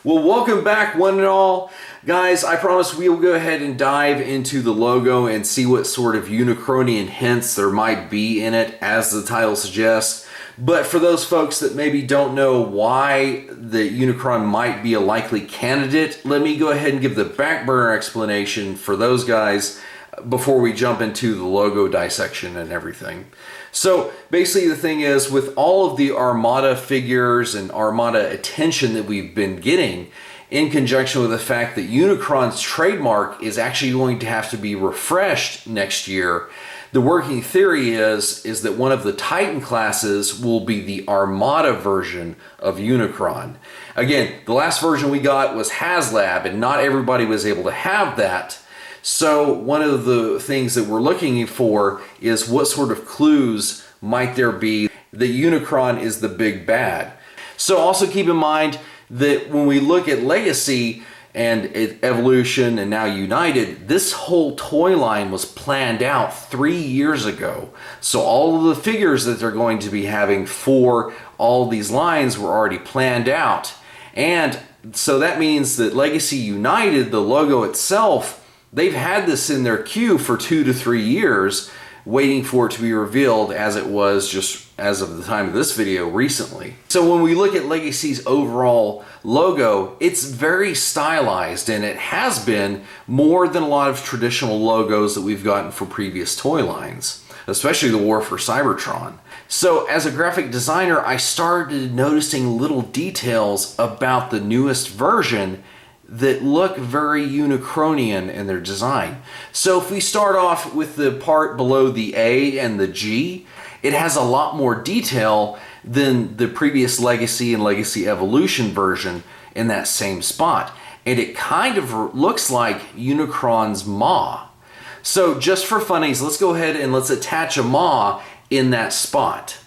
Well, welcome back, one and all. Guys, I promise we will go ahead and dive into the logo and see what sort of Unicronian hints there might be in it, as the title suggests. But for those folks that maybe don't know why the Unicron might be a likely candidate, let me go ahead and give the back burner explanation for those guys before we jump into the logo dissection and everything. So basically the thing is, with all of the ARmada figures and ARmada attention that we've been getting, in conjunction with the fact that Unicron's trademark is actually going to have to be refreshed next year, the working theory is that one of the Titan classes will be the ARmada version of Unicron. Again, the last version we got was HasLab, and not everybody was able to have that. So one of the things that we're looking for is what sort of clues might there be that Unicron is the big bad. So also keep in mind that when we look at Legacy and Evolution and now United, this whole toy line was planned out 3 years ago. So all of the figures that they're going to be having for all these lines were already planned out. And so that means that Legacy United, the logo itself, they've had this in their queue for 2 to 3 years, waiting for it to be revealed, as it was just as of the time of this video recently. So when we look at Legacy's overall logo, it's very stylized, and it has been more than a lot of traditional logos that we've gotten for previous toy lines, especially the War for Cybertron. So as a graphic designer, I started noticing little details about the newest version that look very Unicronian in their design. So if we start off with the part below the A and the G, it has a lot more detail than the previous Legacy and Legacy Evolution version in that same spot. And it kind of looks like Unicron's maw. So just for funnies, let's go ahead and let's attach a maw in that spot.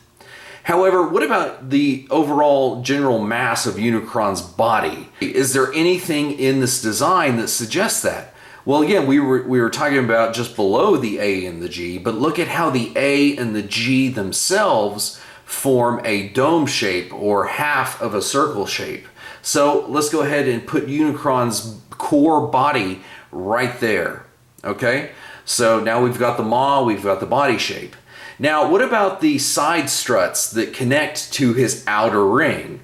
However, what about the overall general mass of Unicron's body? Is there anything in this design that suggests that? Well, again, we were talking about just below the A and the G, but look at how the A and the G themselves form a dome shape, or half of a circle shape. So let's go ahead and put Unicron's core body right there. Okay, so now we've got the maw, we've got the body shape. Now, what about the side struts that connect to his outer ring?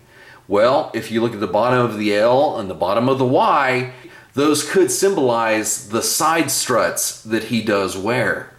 Well, if you look at the bottom of the L and the bottom of the Y, those could symbolize the side struts that he does wear.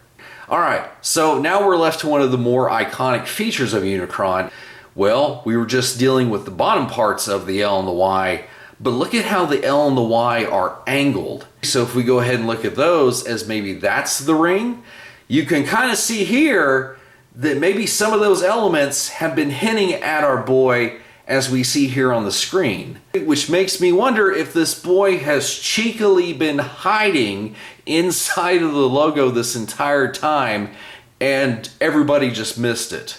All right, so now we're left to one of the more iconic features of Unicron. Well, we were just dealing with the bottom parts of the L and the Y, but look at how the L and the Y are angled. So if we go ahead and look at those as maybe that's the ring, you can kind of see here that maybe some of those elements have been hinting at our boy, as we see here on the screen. Which makes me wonder if this boy has cheekily been hiding inside of the logo this entire time and everybody just missed it.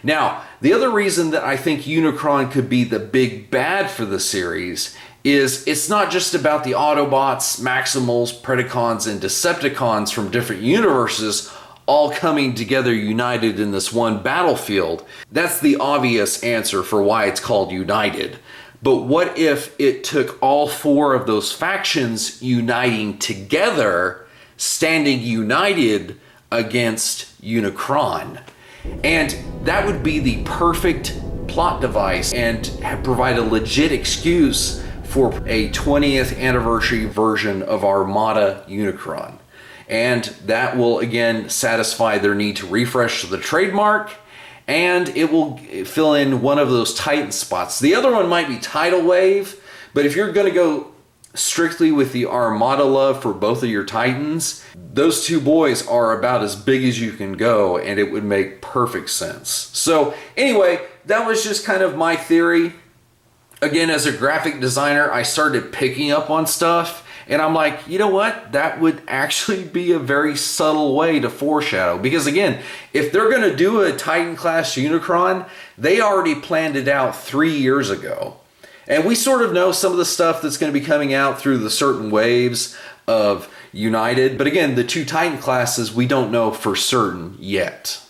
Now, the other reason that I think Unicron could be the big bad for the series is it's not just about the Autobots, Maximals, Predacons, and Decepticons from different universes all coming together united in this one battlefield. That's the obvious answer for why it's called United. But what if it took all 4 of those factions uniting together, standing united against Unicron? And that would be the perfect plot device and provide a legit excuse for a 20th anniversary version of ARmada Unicron. And that will again satisfy their need to refresh the trademark, and it will fill in one of those Titan spots. The other one might be Tidal Wave, but if you're gonna go strictly with the ARmada love for both of your Titans, those 2 boys are about as big as you can go, and it would make perfect sense. So anyway, that was just kind of my theory. Again, as a graphic designer, I started picking up on stuff, and I'm like, you know what? That would actually be a very subtle way to foreshadow. Because again, if they're gonna do a Titan class Unicron, they already planned it out 3 years ago. And we sort of know some of the stuff that's gonna be coming out through the certain waves of United. But again, the 2 Titan classes, we don't know for certain yet.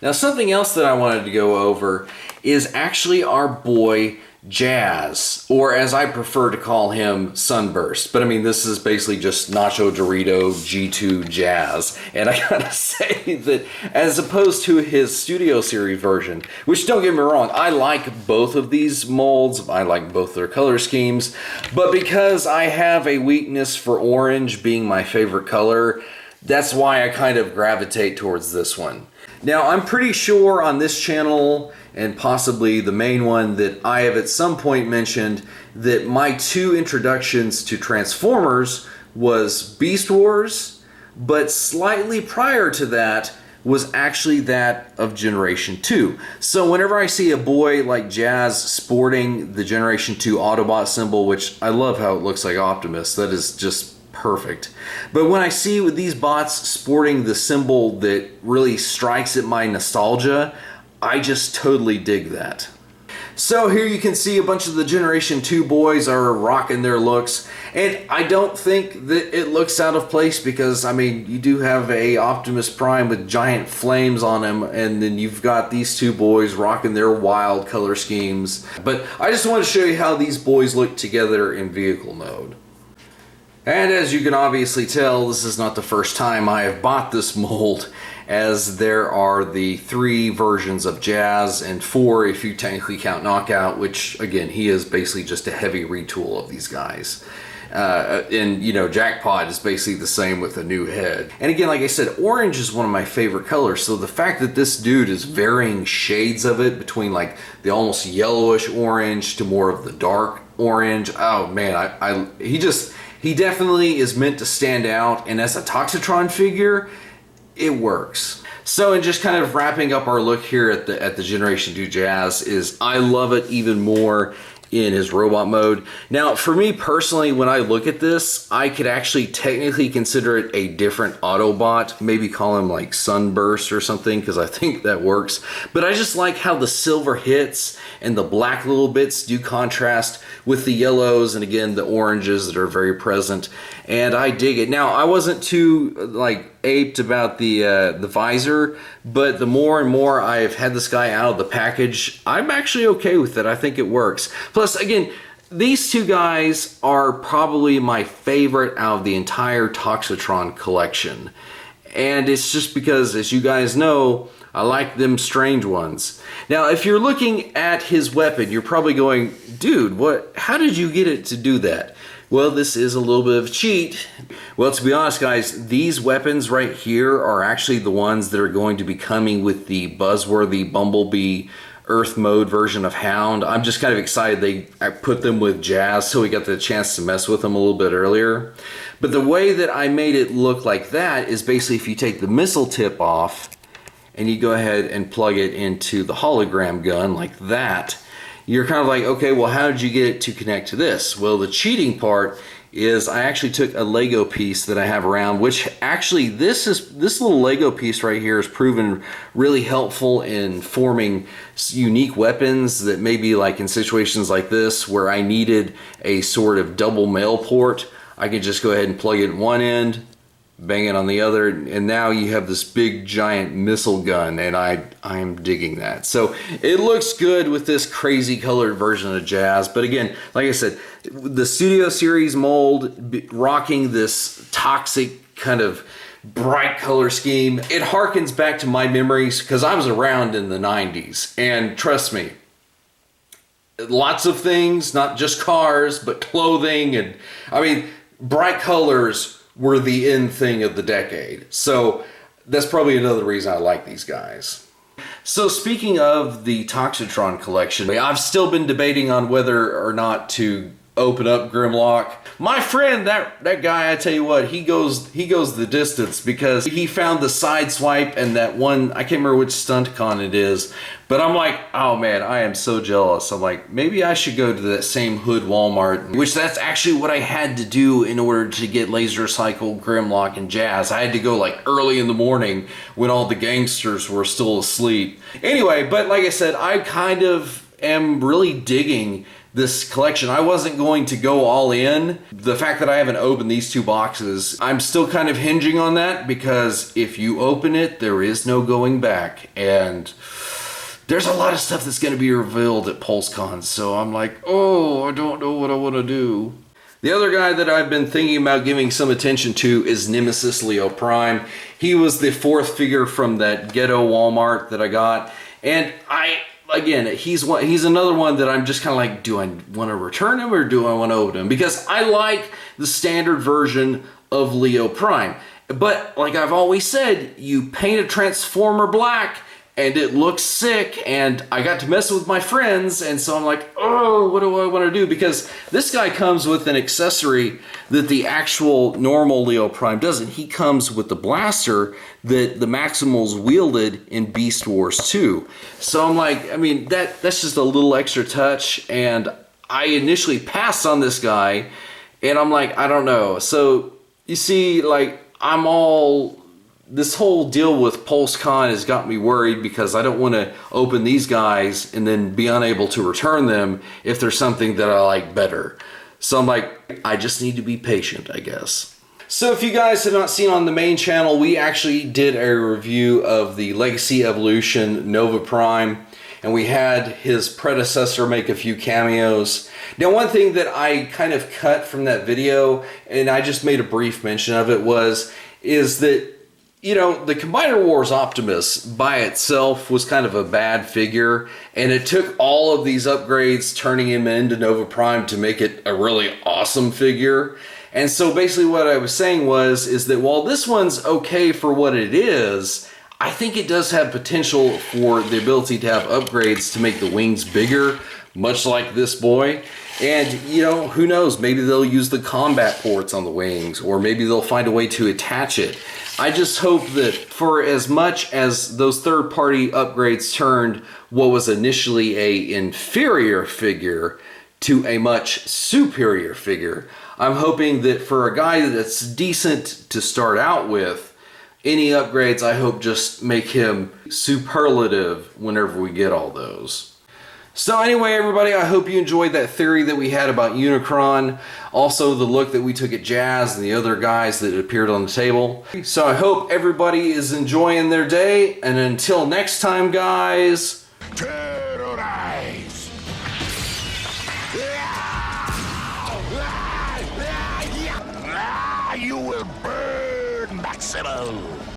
Now, something else that I wanted to go over is actually our boy Jazz, or as I prefer to call him, Sunburst. But I mean, this is basically just Nacho Dorito G2 Jazz. And I gotta say that as opposed to his Studio Series version, which don't get me wrong, I like both of these molds. I like both their color schemes. But because I have a weakness for orange being my favorite color, that's why I kind of gravitate towards this one. Now, I'm pretty sure on this channel, and possibly the main one, that I have at some point mentioned that my two introductions to Transformers was Beast Wars, but slightly prior to that was actually that of Generation 2. So whenever I see a boy like Jazz sporting the Generation 2 Autobot symbol, which I love how it looks like Optimus, that is just perfect. But when I see with these bots sporting the symbol that really strikes at my nostalgia, I just totally dig that. So here you can see a bunch of the Generation 2 boys are rocking their looks, and I don't think that it looks out of place because, I mean, you do have a Optimus Prime with giant flames on him, and then you've got these two boys rocking their wild color schemes. But I just want to show you how these boys look together in vehicle mode. And as you can obviously tell, this is not the first time I have bought this mold, as there are the 3 versions of Jazz and 4 if you technically count Knockout, which again, he is basically just a heavy retool of these guys. And you know, Jackpot is basically the same with a new head. And again, like I said, orange is one of my favorite colors, so the fact that this dude is varying shades of it between like the almost yellowish orange to more of the dark orange, oh man, he definitely is meant to stand out, and as a Toxitron figure, it works. So, and just kind of wrapping up our look here at the Generation 2 Jazz is I love it even more in his robot mode. Now, for me personally, when I look at this, I could actually technically consider it a different Autobot, maybe call him like Sunburst or something, because I think that works. But I just like how the silver hits and the black little bits do contrast with the yellows and again the oranges that are very present, and I dig it. Now, I wasn't too like aped about the visor, but the more and more I've had this guy out of the package, I'm actually okay with it. I think it works. Plus, again, these two guys are probably my favorite out of the entire Toxitron collection, and it's just because, as you guys know, I like them strange ones. Now, if you're looking at his weapon, you're probably going, dude, how did you get it to do that? Well, this is a little bit of a cheat. Well, to be honest, guys, these weapons right here are actually the ones that are going to be coming with the buzzworthy Bumblebee Earth mode version of Hound. I'm just kind of excited I put them with Jazz, so we got the chance to mess with them a little bit earlier. But the way that I made it look like that is basically if you take the missile tip off, and you go ahead and plug it into the hologram gun like that, you're kind of like, okay, well, how did you get it to connect to this? Well, the cheating part is I actually took a Lego piece that I have around, which actually this little Lego piece right here has proven really helpful in forming unique weapons that maybe like in situations like this where I needed a sort of double male port, I could just go ahead and plug it in one end, bang it on the other, and now you have this big giant missile gun, and I'm digging that. So it looks good with this crazy colored version of Jazz, but again, like I said, the Studio Series mold rocking this toxic kind of bright color scheme, it harkens back to my memories because I was around in the 90s, and trust me, lots of things, not just cars, but clothing, and I mean, bright colors were the in thing of the decade. So that's probably another reason I like these guys. So speaking of the Toxitron collection, I've still been debating on whether or not to open up Grimlock. My friend, that guy, I tell you what, he goes the distance because he found the side swipe and that one, I can't remember which stunt con it is, but I'm like, oh man, I am so jealous. I'm like, maybe I should go to that same hood Walmart, which that's actually what I had to do in order to get Laser Cycle, Grimlock, and Jazz. I had to go like early in the morning when all the gangsters were still asleep. Anyway, but like I said, I kind of am really digging this collection. I wasn't going to go all in. The fact that I haven't opened these two boxes, I'm still kind of hinging on that because if you open it, there is no going back. And there's a lot of stuff that's going to be revealed at PulseCon, so I'm like, oh, I don't know what I want to do. The other guy that I've been thinking about giving some attention to is Nemesis Leo Prime. He was the 4th figure from that ghetto Walmart that I got, and again, he's another one that I'm just kind of like, do I want to return him or do I want to open him? Because I like the standard version of Leo Prime. But like I've always said, you paint a Transformer black and it looks sick, and I got to mess with my friends, and so I'm like, oh, what do I want to do? Because this guy comes with an accessory that the actual normal Leo Prime doesn't. He comes with the blaster that the Maximals wielded in Beast Wars 2. So I'm like, I mean, that's just a little extra touch, and I initially passed on this guy, and I'm like, I don't know. So you see, like, this whole deal with PulseCon has got me worried because I don't want to open these guys and then be unable to return them if there's something that I like better. So I'm like, I just need to be patient, I guess. So if you guys have not seen on the main channel, we actually did a review of the Legacy Evolution Nova Prime, and we had his predecessor make a few cameos. Now, one thing that I kind of cut from that video, and I just made a brief mention of it, is that, you know, the Combiner Wars Optimus by itself was kind of a bad figure, and it took all of these upgrades turning him into Nova Prime to make it a really awesome figure. And so basically what I was saying is that while this one's okay for what it is, I think it does have potential for the ability to have upgrades to make the wings bigger, much like this boy. And, you know, who knows, maybe they'll use the combat ports on the wings, or maybe they'll find a way to attach it. I just hope that for as much as those third-party upgrades turned what was initially a inferior figure to a much superior figure, I'm hoping that for a guy that's decent to start out with, any upgrades I hope just make him superlative whenever we get all those. So anyway, everybody, I hope you enjoyed that theory that we had about Unicron, also the look that we took at Jazz and the other guys that appeared on the table. So I hope everybody is enjoying their day, and until next time, guys, terrorize! You will burn, Maximo!